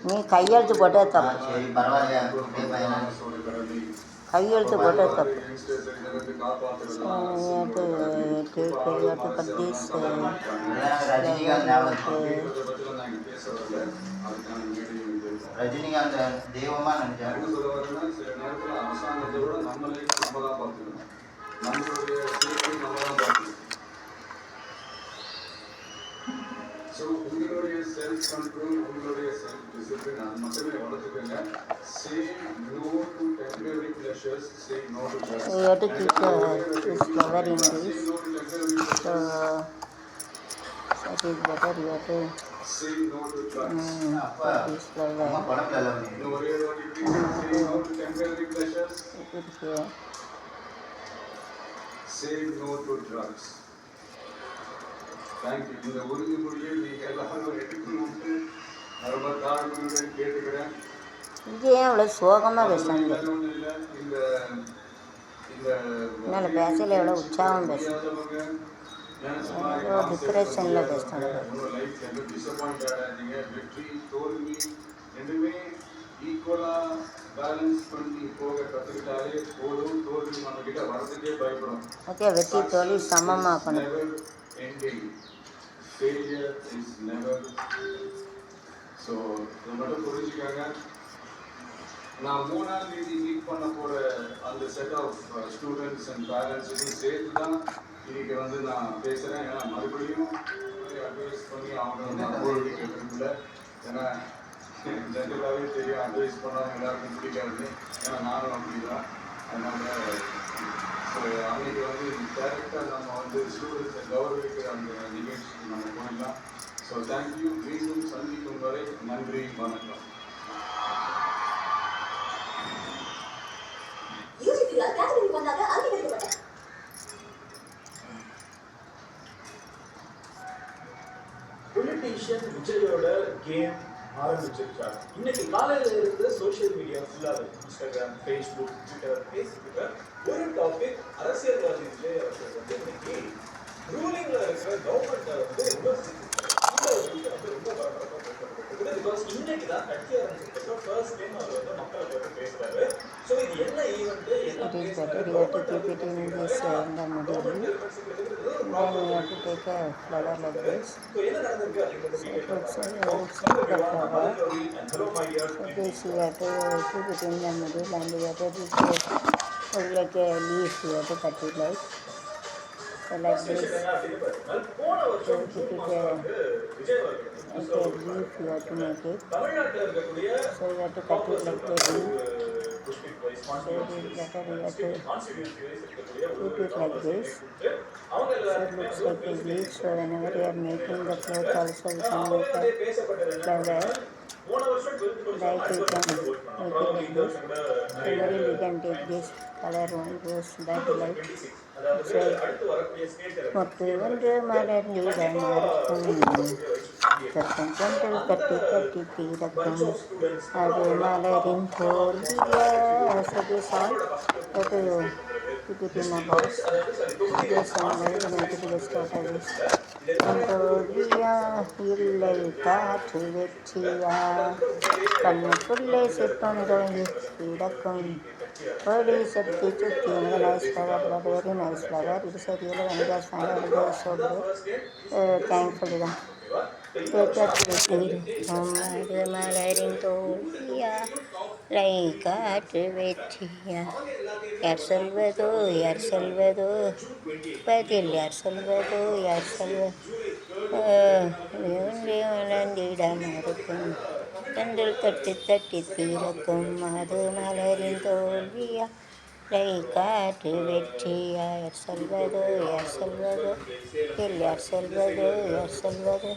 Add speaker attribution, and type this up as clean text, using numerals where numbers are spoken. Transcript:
Speaker 1: நீ கையெழுத்து போட்டே தப்பு.
Speaker 2: சரி பரவாயில்லையா
Speaker 1: கையெழுத்து போட்டே தப்பு.
Speaker 2: ரஜினிகாந்த் தெய்வமா நினைச்சாரு. ஸோ உங்களுடைய செல்ஃப் கண்ட்ரோல், உங்களுடைய செல்ஃப் டிசிப்ளின் அது மட்டுமே வளர்த்துக்கோங்க. Say no to temporary pleasures, say no to drugs.
Speaker 1: We have to keep this flower in this. So that is better. You have to
Speaker 2: say no to drugs.
Speaker 1: this flower.
Speaker 2: ஒரே வாட்டி say no to temporary pleasures.
Speaker 1: Put it here.
Speaker 2: Say no to drugs. Thank you. இந்த உறுதிமொழியை நீங்கள் எல்லாரும் எடுக்கணும்னு ரொம்ப தாழ்மையுடன் கேட்டுக்கிறேன்.
Speaker 1: இது ஏன் அவ்வளோ சோகமாக பேசுகிறாங்க? என்னால் பேசல, எவ்வளோ உற்சாகம் பேசுகிறேன். எவ்வளோ டிப்ரெஷனில் பேசுகிறாங்க.
Speaker 2: வெற்றி தோல்வி ரெண்டுமே ஈக்குவலாக பேலன்ஸ் பண்ணி போக கற்றுக்கிட்டாலே போதும். தோல்வி நம்ம கிட்ட வரதுக்கே பயப்படும்.
Speaker 1: ஓகே, வெற்றி தோல்வி சமமாக்கணும்.
Speaker 2: Ending. Failure is never. So, இதை மட்டும் புரிஞ்சுக்காங்க. நான் 3ஆம் தேதி மீட் பண்ண போகிற அந்த செட் ஆஃப் ஸ்டூடெண்ட்ஸ் அண்ட் பேரண்ட்ஸுக்கும் சேர்த்து தான் இன்னைக்கு வந்து நான் பேசுகிறேன். ஏன்னா மறுபடியும் அட்வைஸ் பண்ணி அவங்க நான் போய் கேட்கல. ஏன்னா ஜென்ரலாகவே தெரியும், அட்வைஸ் பண்ணவங்க எல்லாருக்கும் பிடிக்காதுன்னு. ஏன்னா நானும் அப்படி தான். அதனால் ஸோ அன்றைக்கி வந்து டேரெக்டாக நம்ம வந்து ஸ்டூடெண்ட்ஸை கௌரவிக்கிற அந்த நிகழ்ச்சிக்கு நம்ம போயிடலாம். So thank you. மீண்டும் சந்திக்கும் வரை நன்றி, வணக்கம்.
Speaker 3: பொலிட்டீஷியன் விஜயோட கேம் ஆரம்பிச்சிருக்காங்க. இன்னைக்கு காலையில இருந்து சோசியல் மீடியா ஃபுல்லாக இன்ஸ்டாகிராம், ஃபேஸ்புக், ட்விட்டர், பேசிக்கிட்ட ஒரு டாபிக் அரசியல்வாதி விஜய் அவர்கள் வந்து இன்னைக்கு ரூலிங்ல இருக்கிற கவர்மெண்ட்டை வந்து ரொம்ப பிகாஸ் இன்னைக்கு தான் கட்சி ஆரம்பிச்சிருக்க ஃபர்ஸ்ட் டைம் அவர் வந்து மக்களை பற்றி பேசுறாரு. ஸோ இது என்ன ஈவெண்ட், என்ன
Speaker 1: Then you have to take a flower like this. So you have to keep it in the middle and you have to take like a leaf. You have to cut it like this. So keep it like a leaf. You have to make it. So you have to cut it like a leaf. So it is better. You have to keep it like this. So it looks like a leaf. So whenever you are making the cloth also you can make a flower. Like you can make it like this. Similarly we can take this color one goes back like so. Mottu ondru malarndiram markum sarpanchal katti katti thirakum adu malarin tholiya. So this all that you keep it in a box. This one I will make it the start of this. Tholiya illai kaatru vettiya kannukulle sittondoyi thirakum. Very safety to nice flower, but very nice flower. It is a really wonderful flower. It is so good. Thankful. Take care to the malarin tholiya like at vettiya. Yar Salvador, Padil Yar Salvador. Tandal tatti thirakum adu malarin tholiya like at vettiya. Yar Salvador, Yar Salvador.